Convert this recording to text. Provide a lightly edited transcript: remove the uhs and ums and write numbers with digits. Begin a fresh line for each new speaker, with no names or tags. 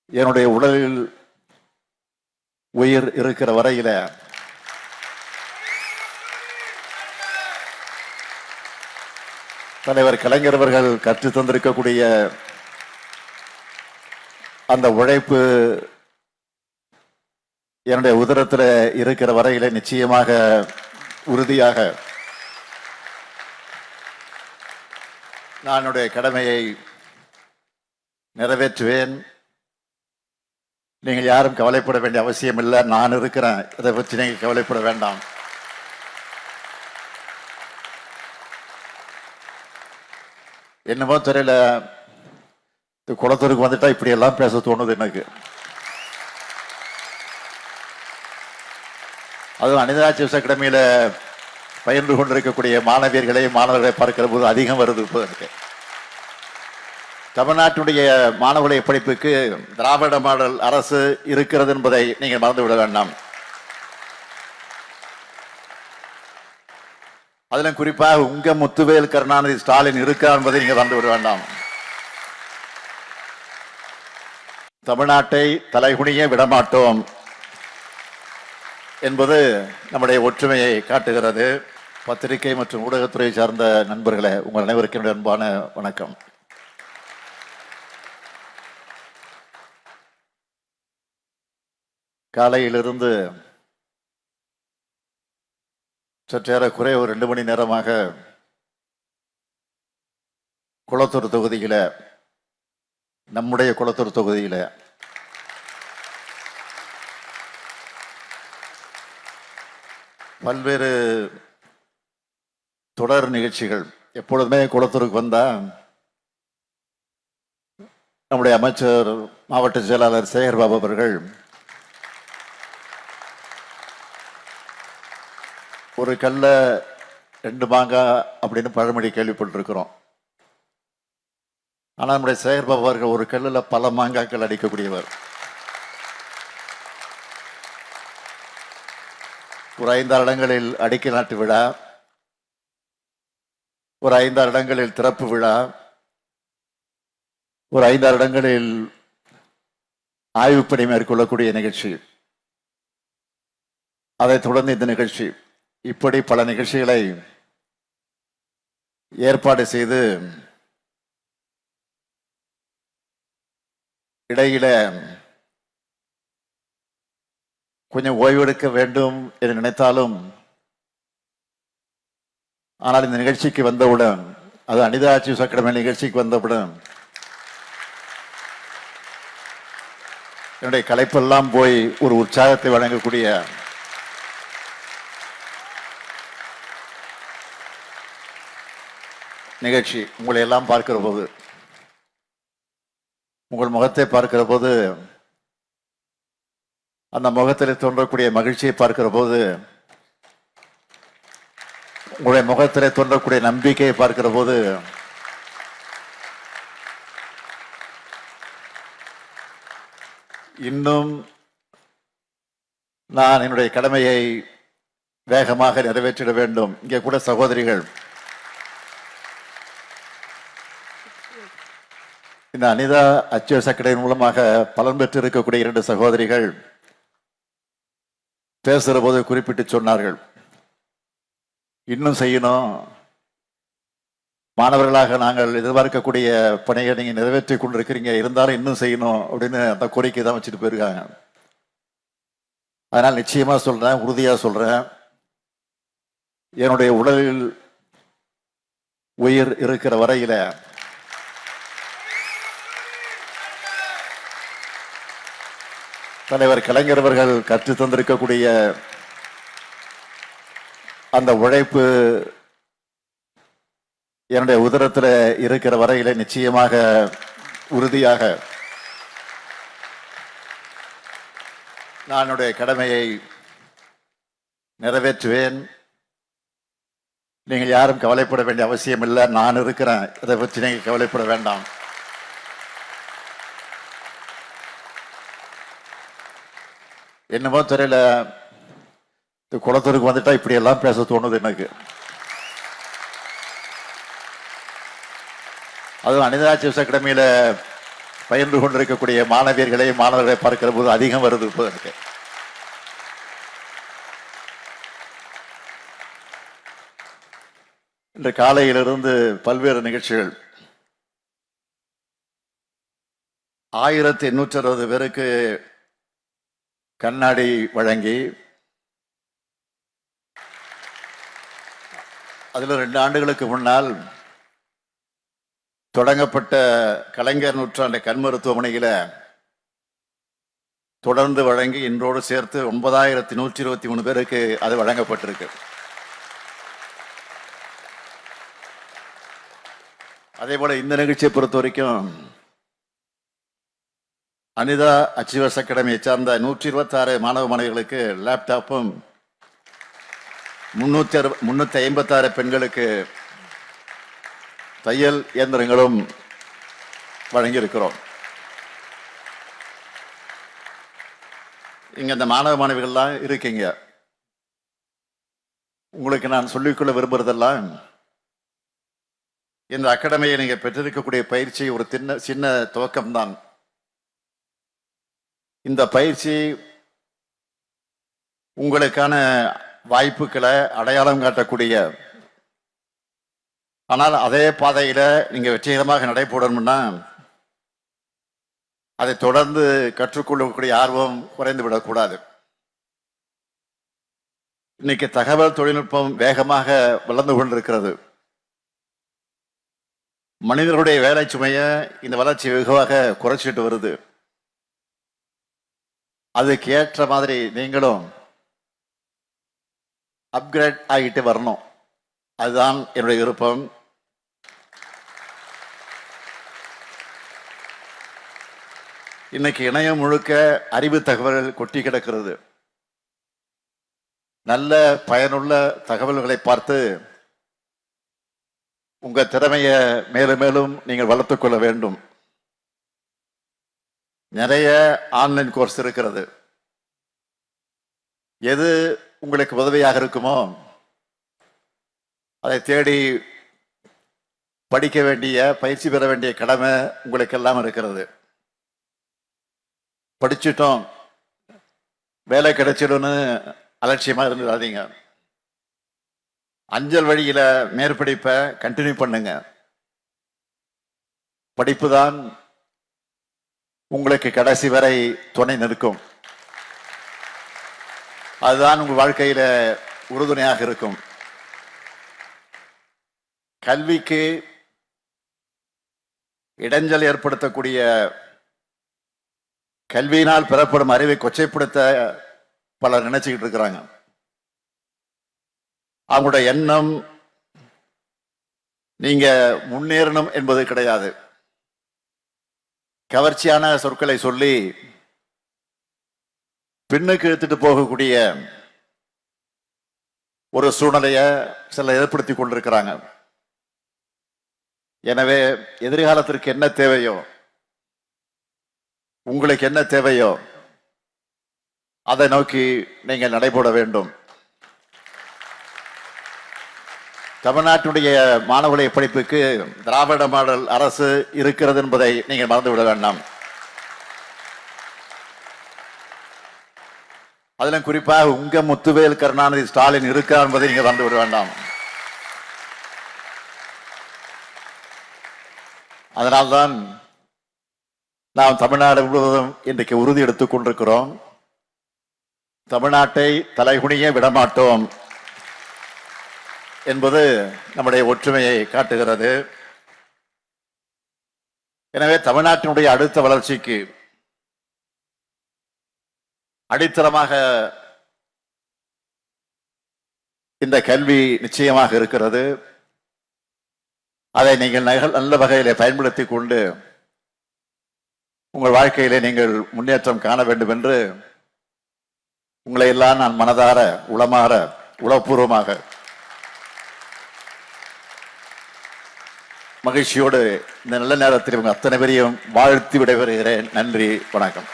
என்னுடைய உடலில் உயிர் இருக்கிற வரையில தலைவர் கலைஞர் அவர்கள் கற்று தந்திருக்கக்கூடிய அந்த உழைப்பு என்னுடைய உதரத்தில் இருக்கிற வரையில நிச்சயமாக உறுதியாக நான் என்னுடைய கடமையை நிறைவேற்றுவேன். நீங்கள் யாரும் கவலைப்பட வேண்டிய அவசியம் இல்லை, நான் இருக்கிறேன், இதை பற்றி நீங்கள் கவலைப்பட வேண்டாம். என்னமோ தெரியல, குளத்தூருக்கு வந்துட்டா இப்படி எல்லாம் பேச தோணுது எனக்கு. அதுவும் அனிதா சிப்ஸ் அகாடமியில பயின்று கொண்டிருக்கக்கூடிய மாணவர்களை பார்க்கிற போது அதிகம் வருது. இப்போ இருக்கு தமிழ்நாட்டுடைய மாணவர்களை படிப்புக்கு திராவிட மாடல் அரசு இருக்கிறது என்பதை நீங்கள் மறந்துவிட வேண்டாம். அதிலும் குறிப்பாக உங்க முத்துவேல் கருணாநிதி ஸ்டாலின் இருக்கிறார் என்பதை நீங்கள் மறந்துவிட வேண்டாம். தமிழ்நாட்டை தலைகுனிய விடமாட்டோம் என்பது நம்முடைய ஒற்றுமையை காட்டுகிறது. பத்திரிகை மற்றும் ஊடகத்துறை சார்ந்த நண்பர்களே, உங்கள் அனைவருக்கும் என்னுடைய அன்பான வணக்கம். காலையிலிருந்து சற்றேறக்குறைய ஒரு 2 மணி நேரமாக குளத்தூர் தொகுதியில, நம்முடைய குளத்தூர் தொகுதியில பல்வேறு தொடர் நிகழ்ச்சிகள். எப்பொழுதுமே குளத்தூருக்கு வந்தா நம்முடைய அமைச்சர் மாவட்ட செயலாளர் சேகர்பாபு அவர்கள் ஒரு கல்ல 2 மாங்காய் அப்படின்னு பழமொழி கேள்விப்பட்டிருக்கிறோம். ஆனால் நம்முடைய சேகர்பாபு அவர்கள் ஒரு கல்லில் பல மாங்காய்கள் அடிக்கக்கூடியவர். ஒரு 5-6 இடங்களில் அடிக்கல் நாட்டு விழா, ஒரு 5-6 இடங்களில் திறப்பு விழா, ஒரு 5-6 இடங்களில் ஆய்வுப்பணி மேற்கொள்ளக்கூடிய நிகழ்ச்சி, அதைத் தொடர்ந்து இந்த நிகழ்ச்சி, இப்படி பல நிகழ்ச்சிகளை ஏற்பாடு செய்து இடையில கொஞ்சம் ஓய்வெடுக்க வேண்டும் என்று நினைத்தாலும், ஆனால் இந்த நிகழ்ச்சிக்கு வந்தவுடன், அது அனிதா சிப்ஸ் அகாடமி நிகழ்ச்சிக்கு வந்தவுடன் என்னுடைய களைப்பெல்லாம் போய் ஒரு உற்சாகத்தை வழங்கக்கூடிய நிகழ்ச்சி. உங்களை எல்லாம் பார்க்கிற போது, உங்கள் முகத்தை பார்க்கிற போது, அந்த முகத்தில் தோன்றக்கூடிய மகிழ்ச்சியை பார்க்கிற போது, உங்களுடைய முகத்தில் தோன்றக்கூடிய நம்பிக்கையை பார்க்கிற போது, இன்னும் நான் என்னுடைய கடமையை வேகமாக நிறைவேற்றிட வேண்டும். இங்கே கூட சகோதரிகள், இந்த அனிதா சிப்ஸ் அகாடமி மூலமாக பலன் பெற்று இருக்கக்கூடிய 2 சகோதரிகள் பேசுகிற போது குறிப்பிட்டு சொன்னார்கள், இன்னும் செய்யணும், மாணவர்களாக நாங்கள் எதிர்பார்க்கக்கூடிய பணியை நீங்க நிறைவேற்றி கொண்டிருக்கிறீங்க, இருந்தாலும் இன்னும் செய்யணும் அப்படின்னு அந்த கோரிக்கை தான் வச்சுட்டு போயிருக்காங்க. அதனால் நிச்சயமா சொல்றேன், உறுதியா சொல்றேன், என்னுடைய உடலில் உயிர் இருக்கிற வரையில தலைவர் கலைஞர் அவர்கள் கற்று தந்திருக்கக்கூடிய அந்த உழைப்பு என்னுடைய உதரத்தில் இருக்கிற வரையில நிச்சயமாக உறுதியாக நான் என்னுடைய கடமையை நிறைவேற்றுவேன். நீங்கள் யாரும் கவலைப்பட வேண்டிய அவசியம் இல்லை, நான் இருக்கிறேன், இதை பற்றி நீங்கள் கவலைப்பட வேண்டாம். என்னமோ தெரியல, குளத்தூருக்கு வந்துட்டா இப்படி எல்லாம் பேச தோணுது எனக்கு. அதுவும் அனிதா சிப்ஸ் அகாடமியில பயின்று கொண்டிருக்கக்கூடிய மாணவர்களை பார்க்கிற போது அதிகம் வருது இப்போ எனக்கு. இன்று காலையிலிருந்து பல்வேறு நிகழ்ச்சிகள் 1860 பேருக்கு கண்ணாடி வழங்கி அதில் 2 ஆண்டுகளுக்கு முன்னால் தொடங்கப்பட்ட கலைஞர் நூற்றாண்டு கண் மருத்துவமனையில தொடர்ந்து வழங்கி இன்றோடு சேர்த்து 9123 பேருக்கு அது வழங்கப்பட்டிருக்கு. அதே போல இந்த நிகழ்ச்சியை பொறுத்த வரைக்கும் அனிதா அச்சீவர்ஸ் அகாடமியை சார்ந்த 126 மாணவ மாணவிகளுக்கு லேப்டாப்பும் 356 பெண்களுக்கு தையல் இயந்திரங்களும் வழங்கியிருக்கிறோம். இங்க இந்த மாணவ மாணவிகள்லாம் இருக்கீங்க. உங்களுக்கு நான் சொல்லிக்கொள்ள விரும்புறதெல்லாம், இந்த அகாடமியை நீங்க பெற்றிருக்கக்கூடிய பயிற்சி ஒரு சின்ன துவக்கம்தான். இந்த பயிற்சி உங்களுக்கான வாய்ப்புகளை அடையாளம் காட்டக்கூடிய, ஆனால் அதே பாதையில நீங்க வெற்றிகரமாக நடைபெறணும்னா அதை தொடர்ந்து கற்றுக்கொள்ளக்கூடிய ஆர்வம் குறைந்து விடக்கூடாது. இன்னைக்கு தகவல் தொழில்நுட்பம் வேகமாக வளர்ந்து கொண்டிருக்கிறது. மனிதர்களுடைய வேலை சுமையை இந்த வளர்ச்சி வெகுவாக குறைச்சிட்டு வருது. அதுக்கு ஏற்ற மாதிரி நீங்களும் அப்கிரேட் ஆகிட்டு வரணும். அதுதான் என்னுடைய விருப்பம். இன்னைக்கு இணையம் முழுக்க அறிவு தகவல்கள் கொட்டி கிடக்கிறது. நல்ல பயனுள்ள தகவல்களை பார்த்து உங்க திறமையை மேலும் மேலும் நீங்கள் வளர்த்துக் கொள்ள வேண்டும். நிறைய ஆன்லைன் கோர்ஸ் இருக்கிறது. எது உங்களுக்கு உதவியாக இருக்குமோ அதை தேடி படிக்க வேண்டிய, பயிற்சி பெற வேண்டிய கடமை உங்களுக்கு எல்லாம் இருக்கிறது. படிச்சுட்டோம், வேலை கிடைச்சிடும்னு அலட்சியமா இருந்துடாதீங்க. அஞ்சல் வழியில மேற்படிப்பை கண்டினியூ பண்ணுங்க. படிப்பு தான் உங்களுக்கு கடைசி வரை துணை நிற்கும். அதுதான் உங்கள் வாழ்க்கையில உறுதுணையாக இருக்கும். கல்விக்கு இடைஞ்சல் ஏற்படுத்தக்கூடிய, கல்வியினால் பெறப்படும் அறிவை கொச்சைப்படுத்த பலர் நினைச்சுக்கிட்டு இருக்கிறாங்க. அவங்களுடைய எண்ணம் நீங்க முன்னேறணும் என்பது கிடையாது. கவர்ச்சியான சொற்களை சொல்லி பின்னுக்கு இழுத்துட்டு போகக்கூடிய ஒரு சூழ்நிலையை சிலர் ஏற்படுத்தி கொண்டிருக்கிறாங்க. எனவே எதிர்காலத்திற்கு என்ன தேவையோ, உங்களுக்கு என்ன தேவையோ அதை நோக்கி நீங்கள் நடைபெற வேண்டும். தமிழ்நாட்டுடைய மாணவர்களுடைய படிப்புக்கு திராவிட மாடல் அரசு இருக்கிறது என்பதை நீங்கள் மறந்துவிட வேண்டாம். அதிலும் குறிப்பாக உங்க முத்துவேல் கருணாநிதி ஸ்டாலின் இருக்கா என்பதை நீங்கள் மறந்துவிட வேண்டாம். அதனால்தான் நாம் தமிழ்நாடு முழுவதும் இன்றைக்கு உறுதி எடுத்துக் கொண்டிருக்கிறோம். தமிழ்நாட்டை தலைகுனிய விடமாட்டோம் என்பது நம்முடைய ஒற்றுமையை காட்டுகிறது. எனவே தமிழ்நாட்டினுடைய அடுத்த வளர்ச்சிக்கு அடித்தளமாக இந்த கல்வி நிச்சயமாக இருக்கிறது. அதை நீங்கள் நல்ல வகையிலே பயன்படுத்தி கொண்டு உங்கள் வாழ்க்கையிலே நீங்கள் முன்னேற்றம் காண வேண்டும் என்று உங்களை எல்லாம் நான் மனதார, உளமாற, உளப்பூர்வமாக மகிழ்ச்சியோடு இந்த நல்ல நேரத்தில் உங்கள் அத்தனை பேரையும் வாழ்த்தி விடைபெறுகிறேன். நன்றி, வணக்கம்.